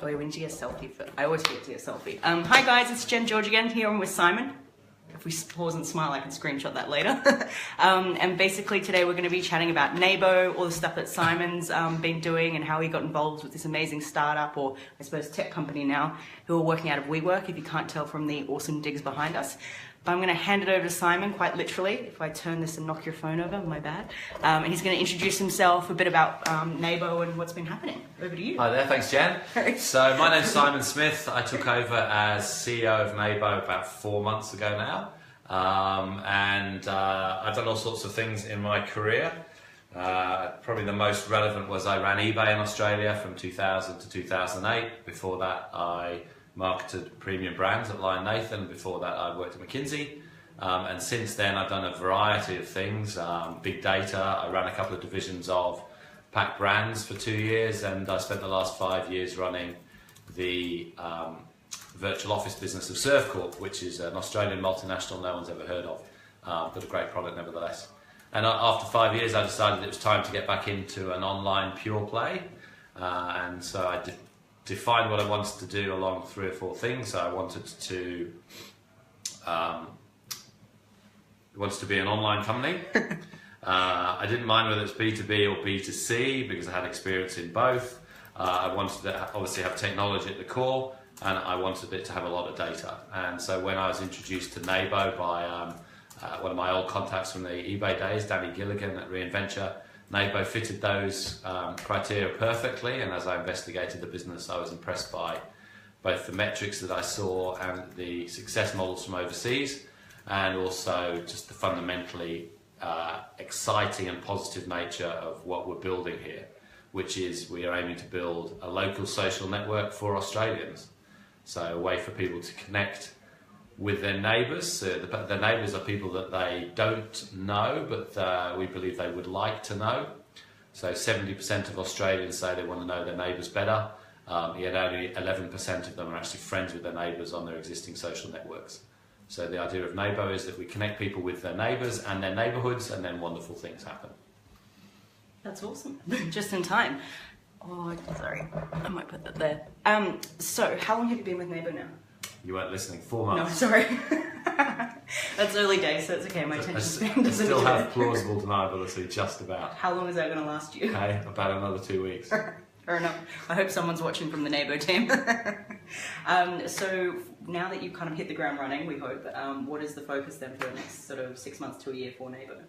Oh, wait, we need to get a selfie. I always forget to get a selfie. Hi guys, it's Jen George again, here I'm with Simon. If we pause and smile, I can screenshot that later. And basically today we're going to be chatting about Nabo, all the stuff that Simon's been doing and how he got involved with this amazing startup, or I suppose tech company now, who are working out of WeWork, if you can't tell from the awesome digs behind us. But I'm going to hand it over to Simon, quite literally. If I turn this and knock your phone over, my bad. And he's going to introduce himself, a bit about Nabo and what's been happening. Over to you. Hi there, thanks Jen. So my name's Simon Smith. I took over as CEO of Nabo about 4 months ago now. I've done all sorts of things in my career. Probably the most relevant was I ran eBay in Australia from 2000 to 2008. Before that I marketed premium brands at Lion Nathan. Before that I worked at McKinsey. And since then I've done a variety of things. Big data, I ran a couple of divisions of Pack Brands for 2 years, and I spent the last 5 years running the virtual office business of Servcorp, which is an Australian multinational no one's ever heard of, but a great product nevertheless. And after 5 years I decided it was time to get back into an online pure play, and so I defined what I wanted to do along 3 or 4 things. I wanted to be an online company. I didn't mind whether it's B2B or B2C because I had experience in both. I wanted to obviously have technology at the core, and I wanted it to have a lot of data. And so when I was introduced to Nabo by one of my old contacts from the eBay days, Danny Gilligan at Reinventure, Nabo fitted those criteria perfectly, and as I investigated the business I was impressed by both the metrics that I saw and the success models from overseas, and also just the fundamentally exciting and positive nature of what we're building here, which is we are aiming to build a local social network for Australians. So a way for people to connect with their neighbours. The neighbours are people that they don't know, but we believe they would like to know. So 70% of Australians say they want to know their neighbours better, yet only 11% of them are actually friends with their neighbours on their existing social networks. So the idea of Nabo is that we connect people with their neighbours and their neighbourhoods, and then wonderful things happen. That's awesome. Just in time. Oh, sorry. I might put that there. So, how long have you been with Nabo now? You weren't listening. 4 months. No, sorry. That's early days, so it's okay. My attention span doesn't still have plausible deniability, just about. How long is that going to last you? Okay, about another 2 weeks. Fair enough. I hope someone's watching from the Nabo team. So now that you've kind of hit the ground running, we hope, what is the focus then for the next sort of 6 months to a year for Nabo?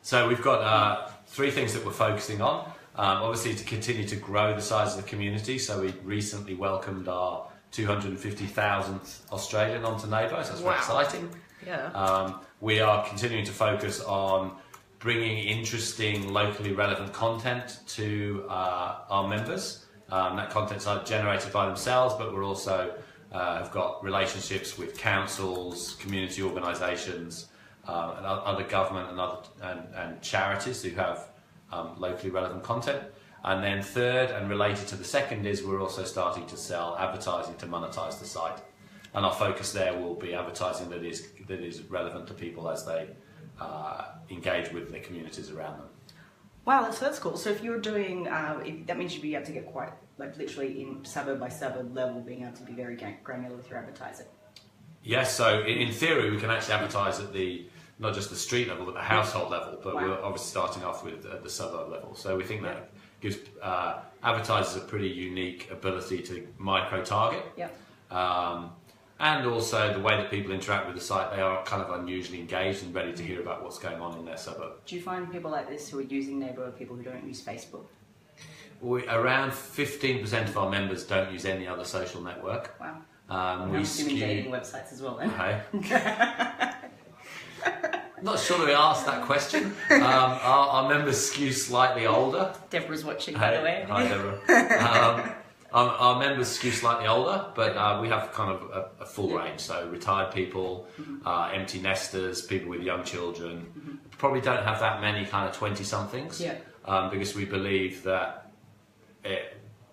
So we've got 3 things that we're focusing on. Obviously to continue to grow the size of the community. So we recently welcomed our 250,000th Australian onto Nabo, so that's very exciting. Yeah. We are continuing to focus on bringing interesting, locally relevant content to our members. That content's either generated by themselves, but we're also have got relationships with councils, community organisations, and other government and charities who have locally relevant content. And then third, and related to the second, is we're also starting to sell advertising to monetize the site. And our focus there will be advertising that is relevant to people as they engage with their communities around them. Wow, that's cool. So if you're doing, that means you'd be able to get quite, like literally in suburb by suburb level, being able to be very granular with your advertising. Yes, so in theory we can actually advertise at not just the street level, but the household level, but we're obviously starting off with the suburb level. So we think that gives advertisers a pretty unique ability to micro-target. And also the way that people interact with the site, they are kind of unusually engaged and ready to hear about what's going on in their suburb. Do you find people like this who are using Nabo are people who don't use Facebook? Around 15% of our members don't use any other social network. Wow. I'm assuming dating websites as well then. Okay. Not sure that we asked that question. Our members skew slightly older. Deborah's watching, by the way. Hi, Deborah. Our members skew slightly older, but we have kind of a full range. So retired people, empty nesters, people with young children. Probably don't have that many kind of 20-somethings. Because we believe that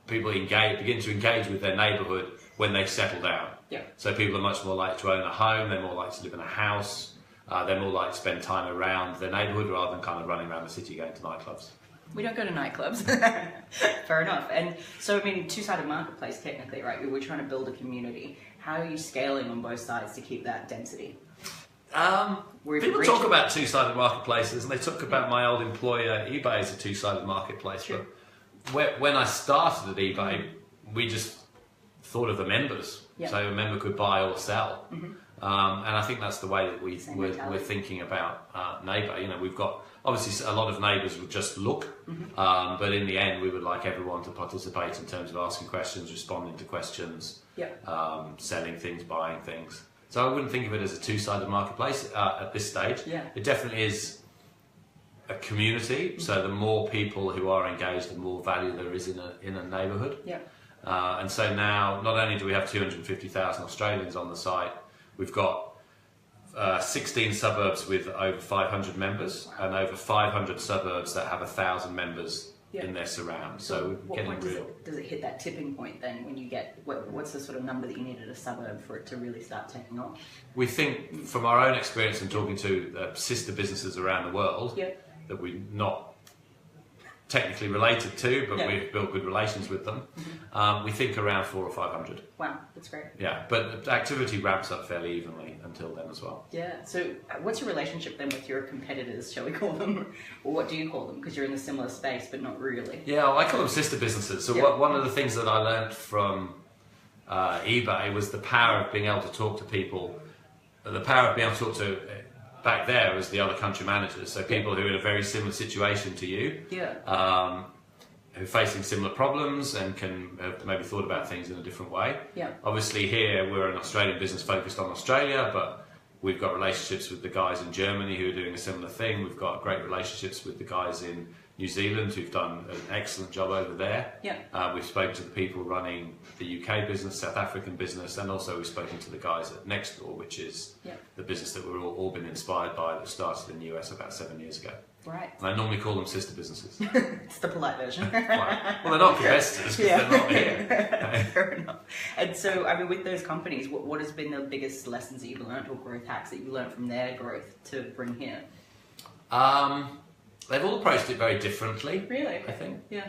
people begin to engage with their neighbourhood when they settle down. So people are much more likely to own a home, they're more likely to live in a house, they're more likely to spend time around their neighbourhood rather than kind of running around the city going to nightclubs. We don't go to nightclubs. Fair enough. And so, I mean, two-sided marketplace technically, right? We're trying to build a community. How are you scaling on both sides to keep that density? People talk about two-sided marketplaces, and they talk about my old employer eBay as a two-sided marketplace. Sure. But when I started at eBay, we just thought of the members. Yep. So a member could buy or sell. And I think that's the way that we're thinking about Nabo. You know, we've got obviously a lot of neighbours would just look, but in the end, we would like everyone to participate in terms of asking questions, responding to questions, selling things, buying things. So I wouldn't think of it as a two-sided marketplace at this stage. Yeah. It definitely is a community. So the more people who are engaged, the more value there is in a neighbourhood. Yeah. And so now, not only do we have 250,000 Australians on the site, we've got 16 suburbs with over 500 members, and over 500 suburbs that have 1,000 members in their surround. So what getting point real. does it hit that tipping point then when you get, what's the sort of number that you need at a suburb for it to really start taking off? We think, from our own experience and talking to sister businesses around the world, that we're not technically related to, but we've built good relations with them. We think around 400 or 500. Wow, that's great. Yeah, but activity ramps up fairly evenly until then as well. Yeah, so what's your relationship then with your competitors, shall we call them? Or what do you call them? Because you're in a similar space, but not really. Yeah, well, I call them sister businesses. So one of the things that I learned from eBay was the power of being able to talk to people, the power of being able to talk to back there as the other country managers, so people who are in a very similar situation to you, who are facing similar problems and can have maybe thought about things in a different way. Obviously here we're an Australian business focused on Australia, but we've got relationships with the guys in Germany who are doing a similar thing. We've got great relationships with the guys in New Zealand who've done an excellent job over there. We've spoken to the people running the UK business, South African business, and also we've spoken to the guys at Nextdoor, which is the business that we've all been inspired by that started in the US about 7 years ago. Right. And I normally call them sister businesses. It's the polite version. Well, they're not competitors because they're not here. Fair enough. And so, I mean, with those companies, what has been the biggest lessons that you've learned or growth hacks that you learned from their growth to bring here? They've all approached it very differently. Really? I think. Yeah.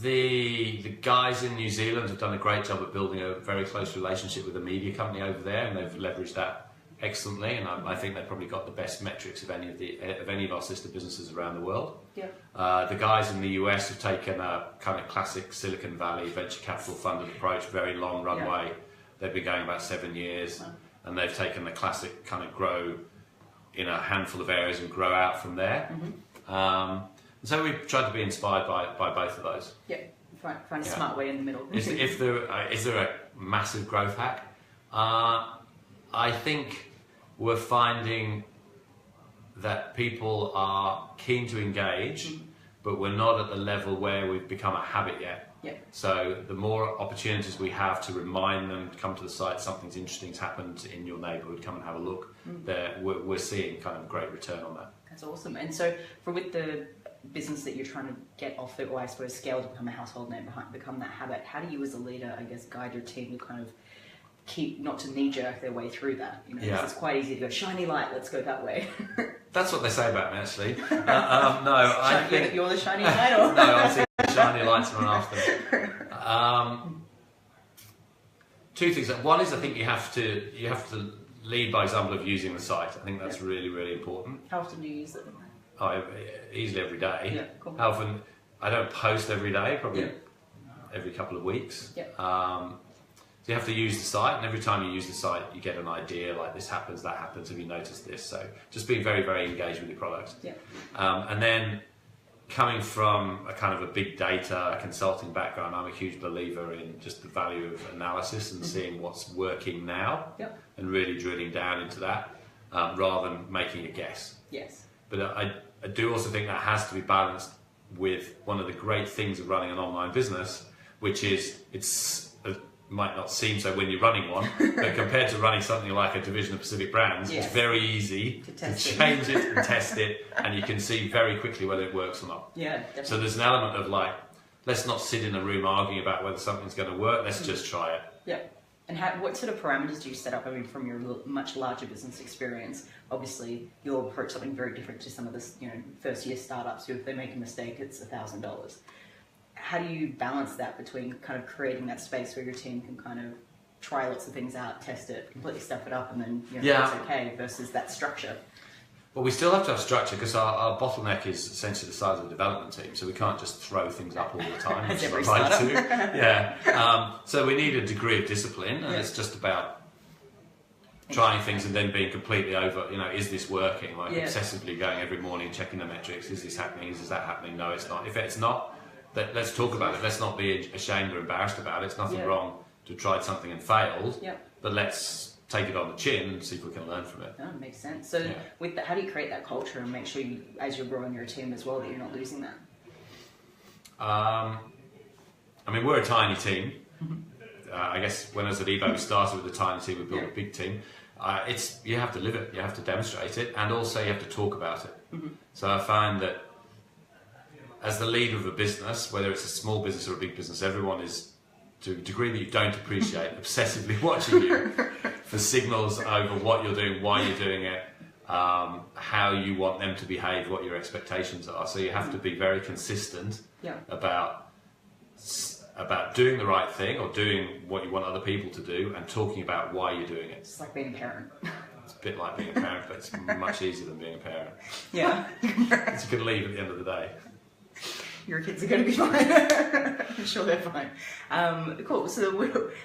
The guys in New Zealand have done a great job of building a very close relationship with a media company over there, and they've leveraged that excellently. And I think they've probably got the best metrics of any of our sister businesses around the world. The guys in the US have taken a kind of classic Silicon Valley venture capital funded approach, very long runway. They've been going about 7 years, and they've taken the classic kind of grow in a handful of areas and grow out from there. So we've tried to be inspired by both of those. Find a smart way in the middle. Is there a massive growth hack? I think we're finding that people are keen to engage, but we're not at the level where we've become a habit yet. So the more opportunities we have to remind them to come to the site, something's interesting's happened in your neighbourhood, come and have a look, we're seeing kind of great return on that. That's awesome. And so with the business that you're trying to get off the, or I suppose scale to become a household name, become that habit, how do you as a leader, I guess, guide your team to kind of keep, not to knee-jerk their way through that? You know, because it's quite easy to go, shiny light, let's go that way. That's what they say about me, actually. No, I think... You're the shiny light? Or? No, I see the shiny lights and run after them. Two things. One is I think you have to lead by example of using the site. I think that's really, really important. How often do you use it? Easily every day. Yeah, cool. How often? I don't post every day, probably every couple of weeks. So you have to use the site, and every time you use the site, you get an idea, like this happens, that happens, have you noticed this? So just being very, very engaged with your product. And then coming from a kind of a big data consulting background, I'm a huge believer in just the value of analysis and seeing what's working now and really drilling down into that rather than making a guess. But I do also think that has to be balanced with one of the great things of running an online business, which is it might not seem so when you're running one, but compared to running something like a division of Pacific Brands, it's very easy to change it and test it, and you can see very quickly whether it works or not. Definitely. So there's an element of like, let's not sit in a room arguing about whether something's going to work, let's just try it. And what sort of parameters do you set up? I mean, from your much larger business experience, obviously you'll approach something very different to some of the first year startups who, if they make a mistake, it's $1,000. How do you balance that between kind of creating that space where your team can kind of try lots of things out, test it, completely stuff it up, and then it's okay, versus that structure? Well, we still have to have structure because our bottleneck is essentially the size of the development team, so we can't just throw things up all the time. As every startup. So we need a degree of discipline, and it's just about trying things and then being completely over, is this working? Like obsessively going every morning, checking the metrics, is this happening, is that happening? No, it's not. If it's not, let's talk about it. Let's not be ashamed or embarrassed about it. It's nothing wrong to have tried something and failed, but let's take it on the chin and see if we can learn from it. That makes sense. So with that, how do you create that culture and make sure you, as you're growing your team as well, that you're not losing that? I mean, we're a tiny team. I guess when I was at eBay, we started with a tiny team, we built a big team. You have to live it, you have to demonstrate it, and also you have to talk about it. So I find that as the leader of a business, whether it's a small business or a big business, everyone is, to a degree that you don't appreciate, obsessively watching you for signals over what you're doing, why you're doing it, how you want them to behave, what your expectations are. So you have to be very consistent about doing the right thing or doing what you want other people to do and talking about why you're doing it. It's like being a parent. It's a bit like being a parent, but it's much easier than being a parent. Yeah. Because you can leave at the end of the day. Your kids are going to be fine. I'm sure they're fine. Cool. So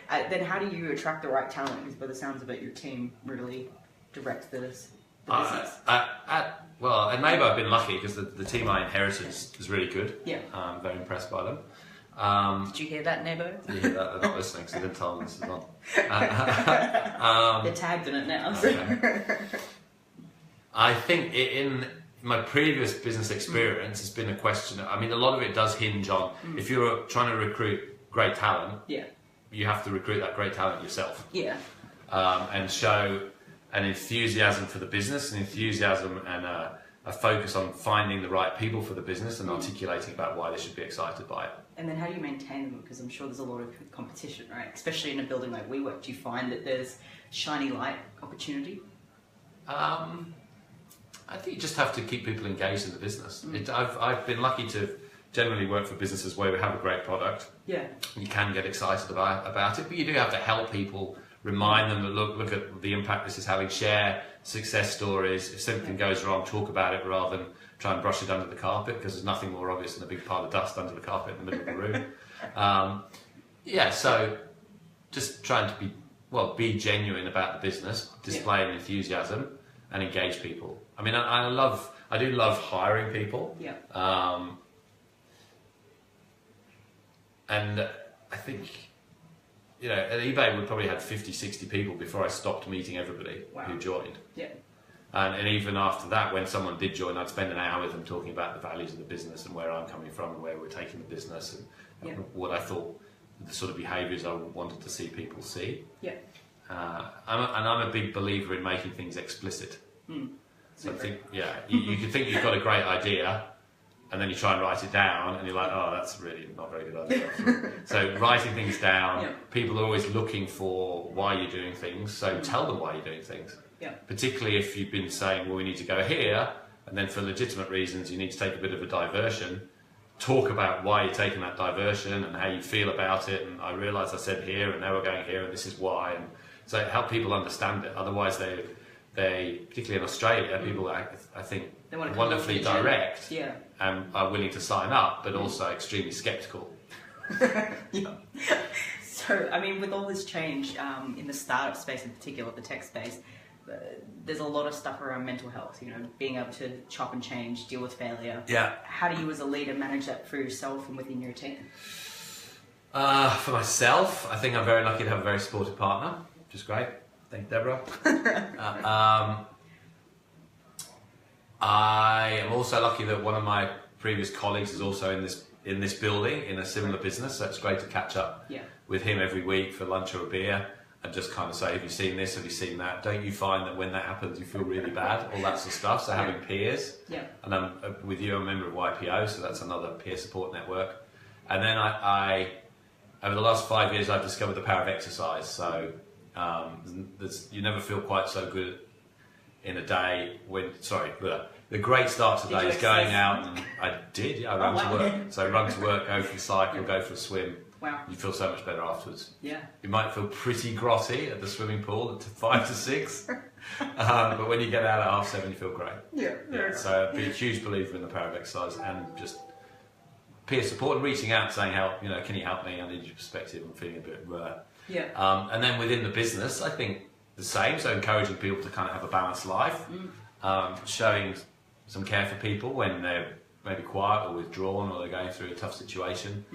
then how do you attract the right talent? Because by the sounds of it, your team really directs the business. At Nabo, I've been lucky because the team I inherited is really good. Yeah. I'm very impressed by them. Did you hear that, Nabo? You hear that? They're not listening, so they didn't tell them this is on. They're tagged in it now. So. Okay. I think in my previous business experience, it's been a question. I mean, a lot of it does hinge on if you're trying to recruit great talent. You have to recruit that great talent yourself. And show an enthusiasm for the business, an enthusiasm and a focus on finding the right people for the business and articulating about why they should be excited by it. And then how do you maintain them? Because I'm sure there's a lot of competition, right? Especially in a building like WeWork. Do you find that there's shiny light opportunity? I think you just have to keep people engaged in the business. I've been lucky to generally work for businesses where we have a great product. You can get excited about it, but you do have to help people, remind them that look at the impact this is having, share success stories. If something goes wrong, talk about it rather than try and brush it under the carpet, because there's nothing more obvious than a big pile of dust under the carpet in the middle of the room. So just trying to be genuine about the business, displaying enthusiasm and engage people. I mean, I do love hiring people. And I think, at eBay we probably had 50, 60 people before I stopped meeting everybody who joined. And even after that, when someone did join, I'd spend an hour with them talking about the values of the business and where I'm coming from and where we're taking the business and what I thought the sort of behaviours I wanted to see people see. I'm a big believer in making things explicit. So I think, you can think you've got a great idea, and then you try and write it down, and you're like, oh, that's really not a very good idea. So writing things down, people are always looking for why you're doing things, so tell them why you're doing things. Particularly if you've been saying, well, we need to go here, and then for legitimate reasons you need to take a bit of a diversion. Talk about why you're taking that diversion and how you feel about it, and I realised I said here, and now we're going here, and this is why. And so help people understand it. Otherwise they particularly in Australia, people I think wonderfully direct and are willing to sign up, but also extremely sceptical. So, I mean, with all this change in the startup space in particular, the tech space, there's a lot of stuff around mental health, being able to chop and change, deal with failure. How do you as a leader manage that for yourself and within your team? For myself, I think I'm very lucky to have a very supportive partner, which is great. Thank you, Deborah. I am also lucky that one of my previous colleagues is also in this building in a similar business, so it's great to catch up with him every week for lunch or a beer and just kind of say, have you seen this, have you seen that? Don't you find that when that happens you feel really bad? All that sort of stuff. So having peers. And I'm with you, I'm a member of YPO, so that's another peer support network. And then I over the last 5 years, I've discovered the power of exercise. So you never feel quite so good in a day when, the great start to the day is going out, and I did, I ran to work. So run to work, go for a cycle, go for a swim. Wow. You feel so much better afterwards. Yeah. You might feel pretty grotty at the swimming pool at 5 to 6, but when you get out at 7:30, you feel great. Yeah. So I'd be a huge believer in the power of exercise and just peer support and reaching out, saying, can you help me? I need your perspective. I'm feeling a bit rare. Yeah. And then within the business, I think the same. So encouraging people to kind of have a balanced life, showing some care for people when they're maybe quiet or withdrawn or they're going through a tough situation,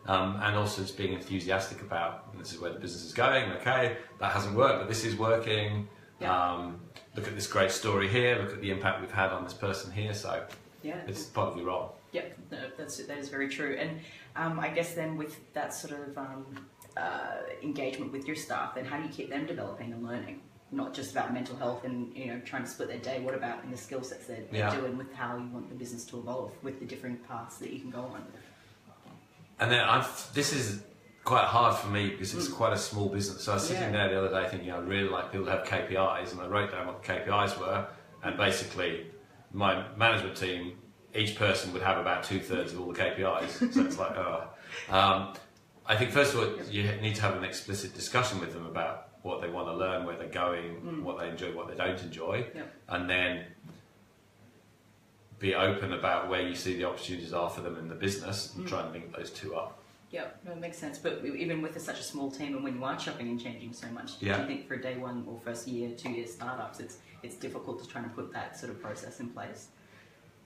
and also just being enthusiastic about, this is where the business is going. Okay, that hasn't worked, but this is working. Look at this great story here. Look at the impact we've had on this person here. So it's part of your role. Yeah, no, that is very true. And I guess then with that sort of engagement with your staff, then how do you keep them developing and learning? Not just about mental health and trying to split their day. What about in the skill sets they're doing with how you want the business to evolve with the different paths that you can go on? And then this is quite hard for me because it's quite a small business. So I was sitting there the other day thinking I really like people to have KPIs, and I wrote down what the KPIs were, and basically my management team, each person would have about 2/3 of all the KPIs. So it's like, I think first of all you need to have an explicit discussion with them about what they want to learn, where they're going, what they enjoy, what they don't enjoy, and then be open about where you see the opportunities are for them in the business and try and link those two up. Yeah, that makes sense. But even with such a small team, and when you are chopping and changing so much, do you think for day one or first year, 2 year startups, it's difficult to try and put that sort of process in place?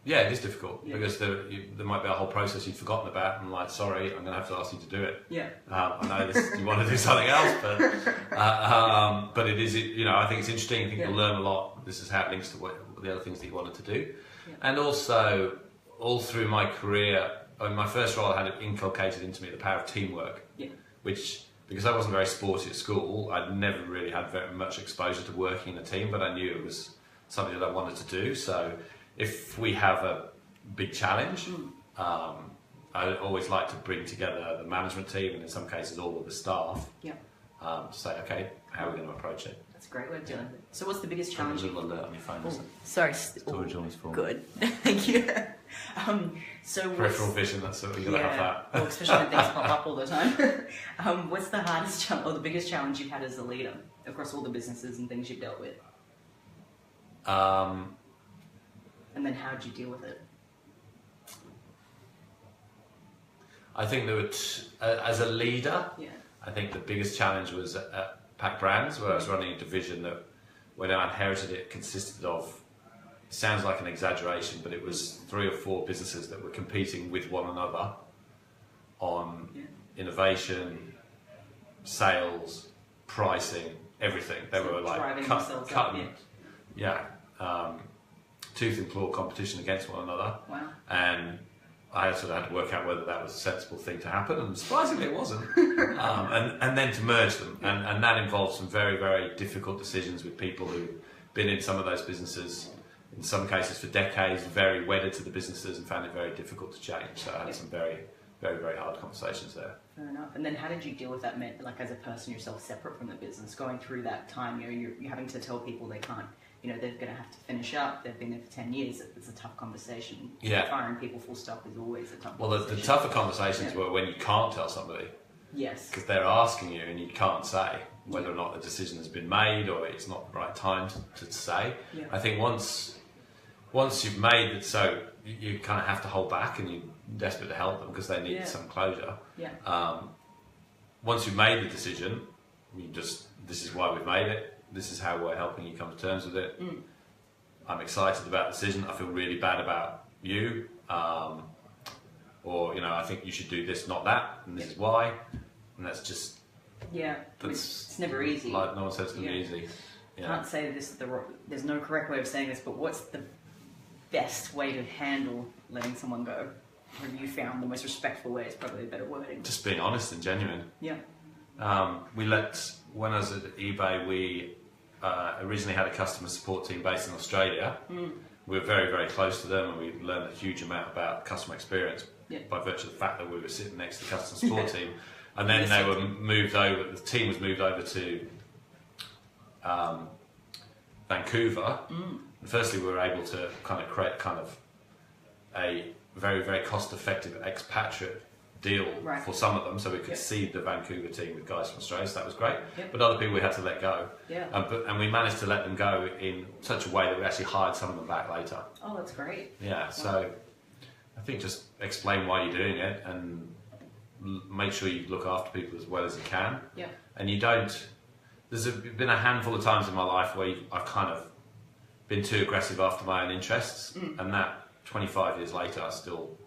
Yeah, it is difficult because there might be a whole process you've forgotten about, and like, sorry, I'm going to have to ask you to do it. Yeah. I know you want to do something else, but it is, I think it's interesting. I think you'll learn a lot. This is how it links to the other things that you wanted to do. Yeah. And also, all through my career, in my first role, I had it inculcated into me the power of teamwork, which, because I wasn't very sporty at school, I'd never really had very much exposure to working in a team, but I knew it was something that I wanted to do. So if we have a big challenge, I always like to bring together the management team, and in some cases all of the staff, to say, okay, how are we going to approach it? That's a great way of doing it. So what's the biggest challenge? A little alert on your phone, isn't it? Sorry. Storage on his phone. Good. Thank you. Peripheral vision, that's what you've got to have that. Well, especially when things pop up all the time. What's the hardest challenge, or the biggest challenge you've had as a leader across all the businesses and things you've dealt with? And then how did you deal with it? I think there were, as a leader, I think the biggest challenge was at Pack Brands, where I was running a division that, when I inherited it, consisted of, it sounds like an exaggeration, but it was 3 or 4 businesses that were competing with one another on innovation, sales, pricing, everything. They were like cutting, tooth and claw competition against one another. Wow. And I sort of had to work out whether that was a sensible thing to happen, and surprisingly it wasn't. And then to merge them, and that involved some very, very difficult decisions with people who've been in some of those businesses, in some cases for decades, very wedded to the businesses, and found it very difficult to change. So I had some very, very, very hard conversations there. Fair enough. And then how did you deal with that, like as a person yourself, separate from the business, going through that time? You're having to tell people they can't, they're going to have to finish up. They've been there for 10 years. It's a tough conversation. Yeah. Firing people full stop is always a tough conversation. Well, the tougher conversations were when you can't tell somebody. Yes. Because they're asking you and you can't say whether or not the decision has been made or it's not the right time to say. Yeah. I think once you've made it, so you kind of have to hold back, and you're desperate to help them because they need some closure. Yeah. Once you've made the decision, this is why we've made it. This is how we're helping you come to terms with it. I'm excited about the decision. I feel really bad about you. Or, I think you should do this, not that, and this is why. And that's just... Yeah, it's never easy. Like no one says it's going to be easy. I can't say this, there's no correct way of saying this, but what's the best way to handle letting someone go? Or have you found the most respectful way is probably a better wording? Just being honest and genuine. Yeah. When I was at eBay, we originally had a customer support team based in Australia. We were very, very close to them, and we learned a huge amount about customer experience by virtue of the fact that we were sitting next to the customer support team. And then they were moved over. The team was moved over to Vancouver. And firstly, we were able to kind of create a very, very cost-effective expatriate deal for some of them, so we could seed the Vancouver team with guys from Australia, so that was great. But other people we had to let go. And we managed to let them go in such a way that we actually hired some of them back later. Oh, that's great. Yeah, so I think just explain why you're doing it and make sure you look after people as well as you can. And you don't... There's been a handful of times in my life where I've kind of been too aggressive after my own interests, and that 25 years later I still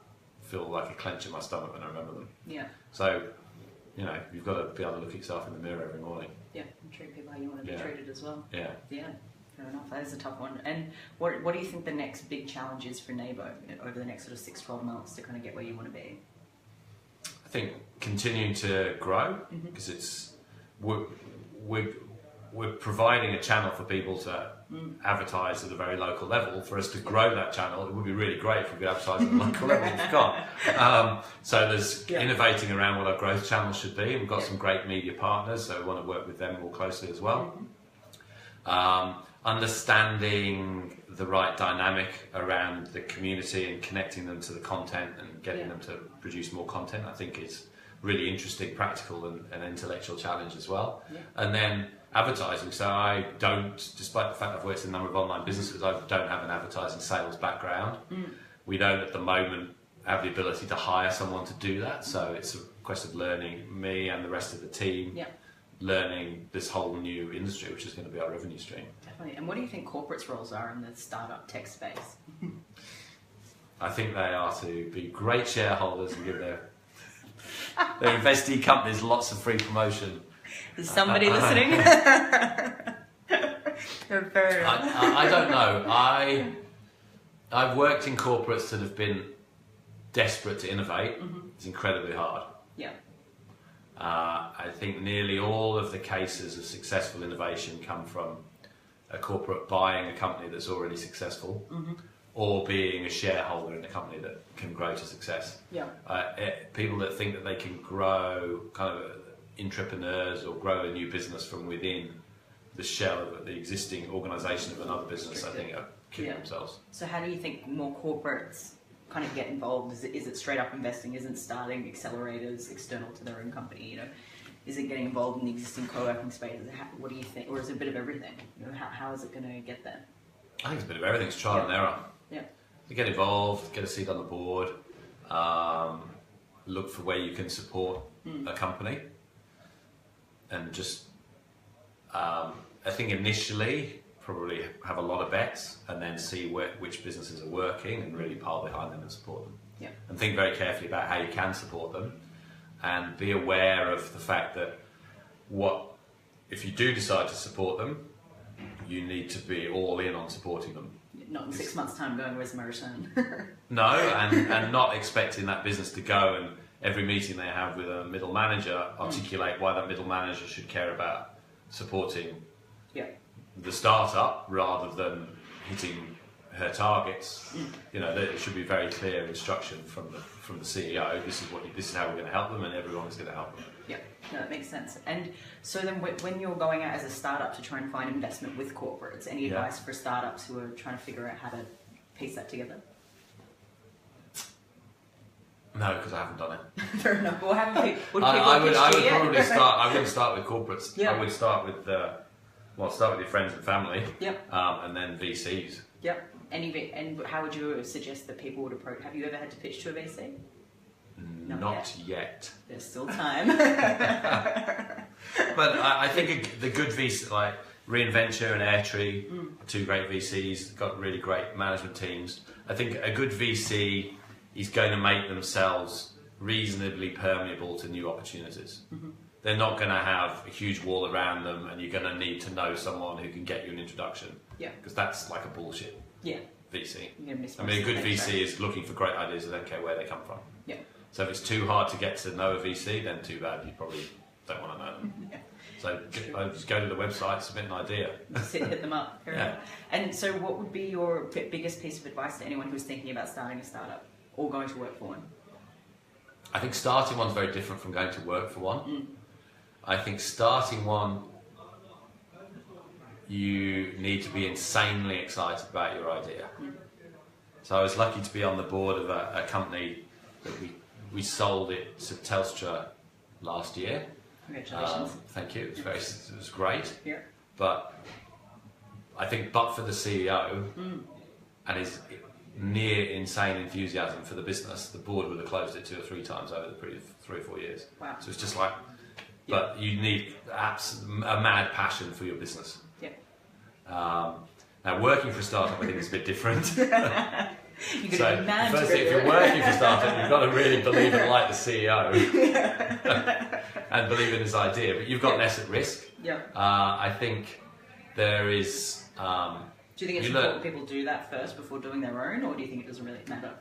feel like a clench in my stomach when I remember them. So, you know, you've got to be able to look at yourself in the mirror every morning. And treat people how you want to be treated as well. Yeah. Fair enough. That is a tough one. And what do you think the next big challenge is for Nabo over the next sort of 6-12 months to kind of get where you want to be? I think continuing to grow, because it's we're providing a channel for people to advertise at a very local level. For us to grow that channel, it would be really great if we could advertise at a local level. We can't. So there's innovating around what our growth channel should be. We've got some great media partners, so we want to work with them more closely as well. Understanding the right dynamic around the community and connecting them to the content and getting them to produce more content, I think is really interesting, practical and intellectual challenge as well. And then advertising. So I don't, despite the fact I've worked in a number of online businesses, I don't have an advertising sales background. We don't at the moment have the ability to hire someone to do that. So it's a question of learning, me and the rest of the team, learning this whole new industry, which is going to be our revenue stream. Definitely. And what do you think corporates' roles are in the startup tech space? I think they are to be great shareholders and give their investee companies lots of free promotion. Is somebody listening? I don't know. I've worked in corporates that have been desperate to innovate. It's incredibly hard. I think nearly all of the cases of successful innovation come from a corporate buying a company that's already successful, or being a shareholder in a company that can grow to success. People that think that they can grow, kind of entrepreneurs, or grow a new business from within the shell of the existing organisation of another business, I think are killing themselves. So how do you think more corporates kind of get involved? Is it straight up investing? Is it starting accelerators external to their own company? You know, is it getting involved in the existing co-working space? What do you think? Or is it a bit of everything? You know, how is it going to get there? I think it's a bit of everything. It's trial and error. To get involved, get a seat on the board, look for where you can support a company, and just, I think initially probably have a lot of bets and then see which businesses are working and really pile behind them and support them. And think very carefully about how you can support them, and be aware of the fact that if you do decide to support them, you need to be all in on supporting them. Not in 6 months' time going, where's my return? No, and not expecting that business to go and every meeting they have with a middle manager articulate why that middle manager should care about supporting the startup rather than hitting her targets. You know, there should be very clear instruction from the CEO. This is how we're going to help them, and everyone's going to help them. No, that makes sense. And so then when you're going out as a startup to try and find investment with corporates, any advice for startups who are trying to figure out how to piece that together? No, because I haven't done it. Fair enough. Well, I would probably start. I wouldn't start with corporates. I would start with start with your friends and family. And then VCs. And how would you suggest that people would approach? Have you ever had to pitch to a VC? Not yet. There's still time. But I think the good VC, like Reinventure and Airtree, are two great VCs, got really great management teams. I think a good VC is going to make themselves reasonably permeable to new opportunities. They're not going to have a huge wall around them, and you're going to need to know someone who can get you an introduction. Because that's like a bullshit VC. I mean, a good VC is looking for great ideas. They don't care where they come from. So if it's too hard to get to know a VC, then too bad. You probably don't want to know them. So just go to the website, submit an idea. Just hit them up. And so what would be your biggest piece of advice to anyone who's thinking about starting a startup or going to work for one? I think starting one's very different from going to work for one. I think starting one, you need to be insanely excited about your idea. So I was lucky to be on the board of a company that we sold it to Telstra last year. Congratulations. Thank you. It was great. Yeah. But I think, but for the CEO and his near insane enthusiasm for the business, the board would have closed it 2 or 3 times over the previous 3 or 4 years. Wow. So it's just like, but you need a mad passion for your business. Yeah. Now, working for a startup, I think is a bit different. You've got to be mad. Firstly, if you're working for a startup, you've got to really believe and like the CEO and believe in his idea, but you've got less at risk. Yeah. I think there is. Do you think it's important people do that first before doing their own, or do you think it doesn't really matter?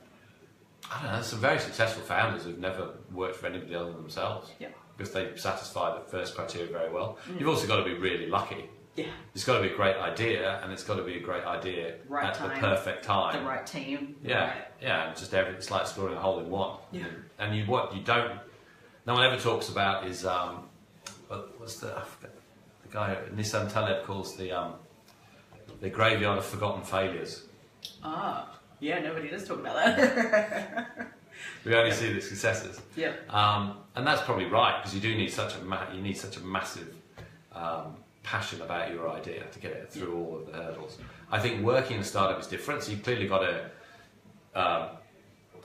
I don't know. There's some very successful founders who've never worked for anybody other than themselves. Yeah. Because they satisfy the first criteria very well. You've also got to be really lucky. Yeah. It's got to be a great idea, and it's got to be a great idea at the perfect time. The right team. Yeah, right. yeah. And just it's like scoring a hole in one. Yeah. And what you don't, no one ever talks about is what's the guy Nissan Taleb calls the graveyard of forgotten failures. Ah, yeah. Nobody does talk about that. We only see the successes. Yeah. And that's probably right, because you do need such a massive passion about your idea to get it through all of the hurdles. I think working in a startup is different, so you've clearly got to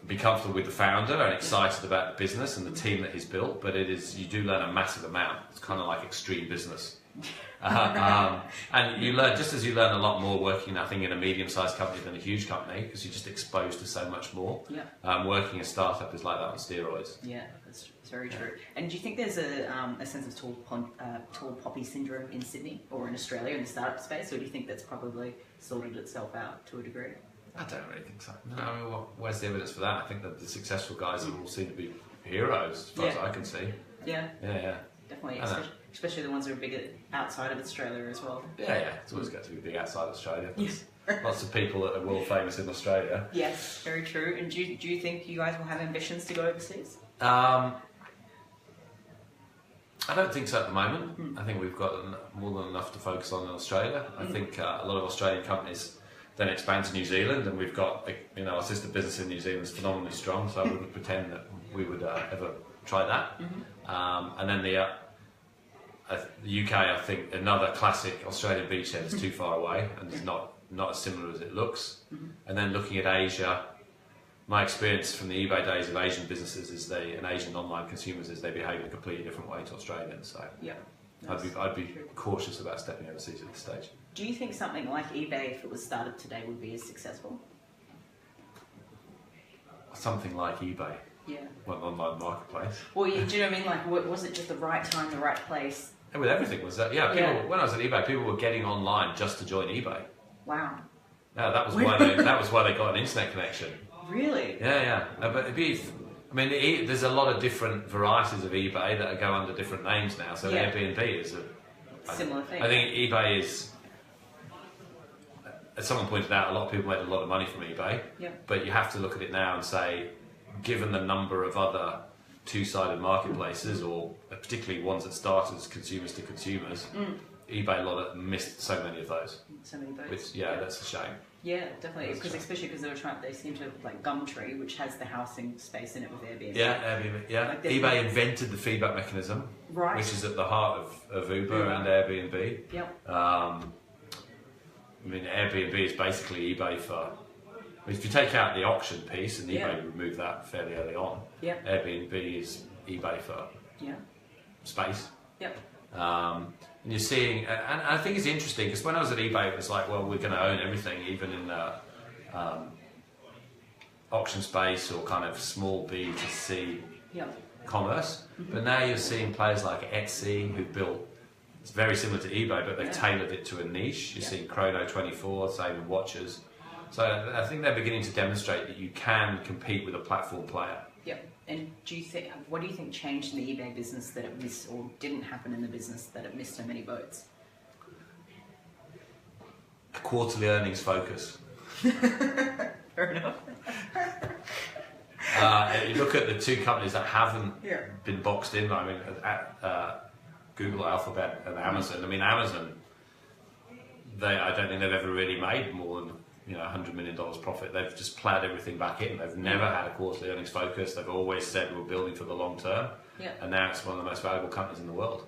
be comfortable with the founder and excited about the business and the team that he's built, but you do learn a massive amount. It's kind of like extreme business. And you learn, just as you learn a lot more working, I think, in a medium-sized company than a huge company, because you're just exposed to so much more. Yeah. Working a startup is like that on steroids. Yeah, that's very true. And do you think there's a sense of tall poppy syndrome in Sydney or in Australia in the startup space, or do you think that's probably sorted itself out to a degree? I don't really think so. No, I mean, where's the evidence for that? I think that the successful guys all seem to be heroes, as far as I can see. Yeah. Yeah. Definitely, especially the ones that are bigger outside of Australia as well. Yeah. It's always got to be big outside Australia. Lots of people that are world famous in Australia. Yes, very true. And do you think you guys will have ambitions to go overseas? I don't think so at the moment. I think we've got more than enough to focus on in Australia. I think a lot of Australian companies then expand to New Zealand, and we've got our sister business in New Zealand is phenomenally strong, so I wouldn't pretend that we would ever try that. And then the UK, I think, another classic Australian beachhead is too far away and is not as similar as it looks. And then looking at Asia, my experience from the eBay days of Asian businesses and Asian online consumers is they behave in a completely different way to Australians. So I'd be cautious about stepping overseas at this stage. Do you think something like eBay, if it was started today, would be as successful? Something like eBay. Yeah. Well, online marketplace. Well, do you know what I mean? Like, was it just the right time, the right place? And with everything was that. Yeah. People, when I was at eBay, people were getting online just to join eBay. Wow. Yeah, that was why they got an internet connection. Really? Yeah. But it'd be. I mean, there's a lot of different varieties of eBay that go under different names now. So Airbnb is a similar thing. I think eBay is. As someone pointed out, a lot of people made a lot of money from eBay. Yeah. But you have to look at it now and say, given the number of other two-sided marketplaces, or particularly ones that start as consumers to consumers, eBay missed so many of those. So many boats. Which, that's a shame. Yeah, definitely. Especially because they seem to have, like Gumtree, which has the housing space in it with Airbnb. Yeah, Airbnb. Yeah, like eBay invented the feedback mechanism, right, which is at the heart of Uber and Airbnb. Yep. I mean, Airbnb is basically eBay for. If you take out the auction piece, and eBay removed that fairly early on, Airbnb is eBay for space. Yep. And you're seeing, and I think it's interesting because when I was at eBay, it was like, well, we're going to own everything, even in the auction space or kind of small B2C commerce. But now you're seeing players like Etsy who built. It's very similar to eBay, but they've tailored it to a niche. You're seeing Chrono24, same with watches. So I think they're beginning to demonstrate that you can compete with a platform player. Yep. And what do you think changed in the eBay business that it missed, or didn't happen in the business that it missed so many boats? Quarterly earnings focus. Fair enough. You look at the two companies that haven't been boxed in. I mean, Google, Alphabet, and Amazon. I mean, Amazon. I don't think they've ever really made more than $100 million profit. They've just plowed everything back in. They've never had a quarterly earnings focus. They've always said we're building for the long term. Yeah. And now it's one of the most valuable companies in the world.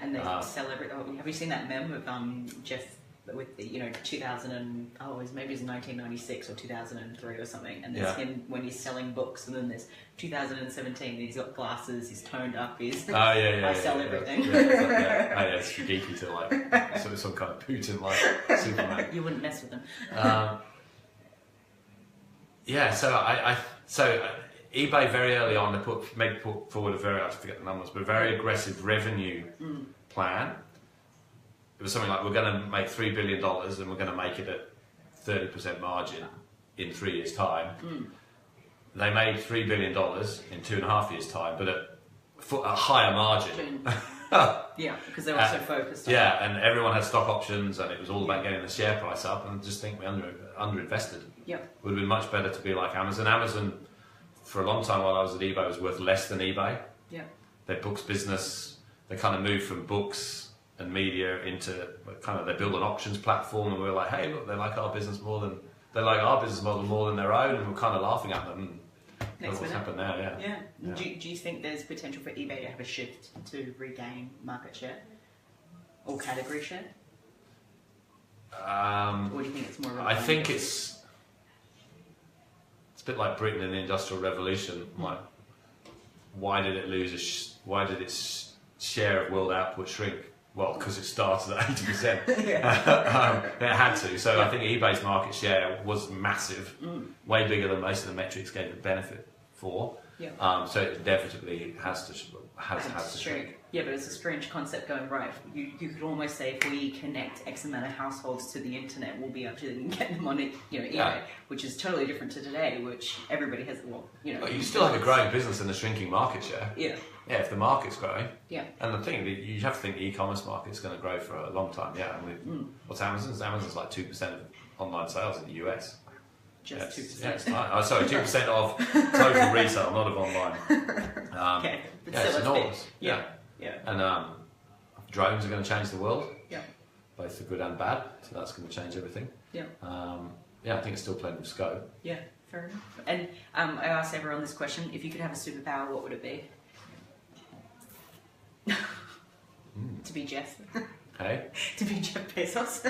And they sell everything. Have you seen that meme of Jeff with the 2000 and maybe it's 1996 or 2003 or something, and there's him when he's selling books, and then there's 2017. He's got glasses. He's toned up. I sell everything. It's geeky to like some kind of Putin like Superman. You wouldn't mess with him. So eBay very early on they put forward I forget the numbers, but a very aggressive revenue plan. It was something like, we're going to make $3 billion and we're going to make it at 30% margin in 3 years' time. They made $3 billion in 2.5 years' time, but at a higher margin. Yeah, because they were so focused on and everyone had stock options, and it was all about getting the share price up, and I just think we underinvested. It would have been much better to be like Amazon. Amazon, for a long time while I was at eBay, was worth less than eBay. Their books business, they kind of moved from books and media into they build an auctions platform, and we were like, hey, look, they like our business model more than their own, and we're kind of laughing at them. That's what's happened now. Do you think there's potential for eBay to have a shift to regain market share or category share? Or do you think it's more? I think it's a bit like Britain in the Industrial Revolution. Like, why did its share of world output shrink? Well, because it started at 80%. It had to. So I think eBay's market share was massive, way bigger than most of the metrics gave it benefit for. So it inevitably has to shrink. Yeah, but it's a strange concept going, right, you could almost say if we connect X amount of households to the internet, we'll be able to get them on it, eBay, which is totally different to today, which everybody has, But you still have a growing business and a shrinking market share. Yeah, if the market's growing. And the thing, you have to think the e-commerce market's going to grow for a long time. What's Amazon's? Amazon's like 2% of online sales in the US. Just 2%. Yeah, sorry, 2% of total retail, not of online. Okay, but it's enormous. Yeah. And drones are going to change the world. Both for good and bad. So that's going to change everything. I think it's still plenty of scope. Yeah, fair enough. And I asked everyone this question: if you could have a superpower, what would it be? To be Jeff. Hey. To be Jeff Bezos.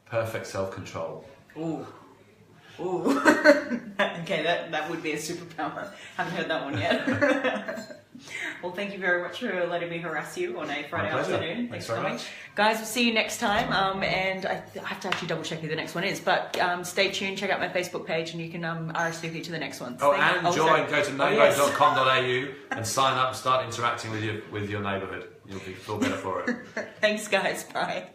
Perfect self-control. Ooh. Okay, that would be a superpower. Haven't heard that one yet. Well, thank you very much for letting me harass you on a Friday afternoon. Thanks very much. Guys, we'll see you next time. And I have to actually double check who the next one is. But stay tuned, check out my Facebook page, and you can RSVP to the next one. Go to nabo.com.au and sign up and start interacting with your neighbourhood. You'll feel better for it. Thanks, guys. Bye.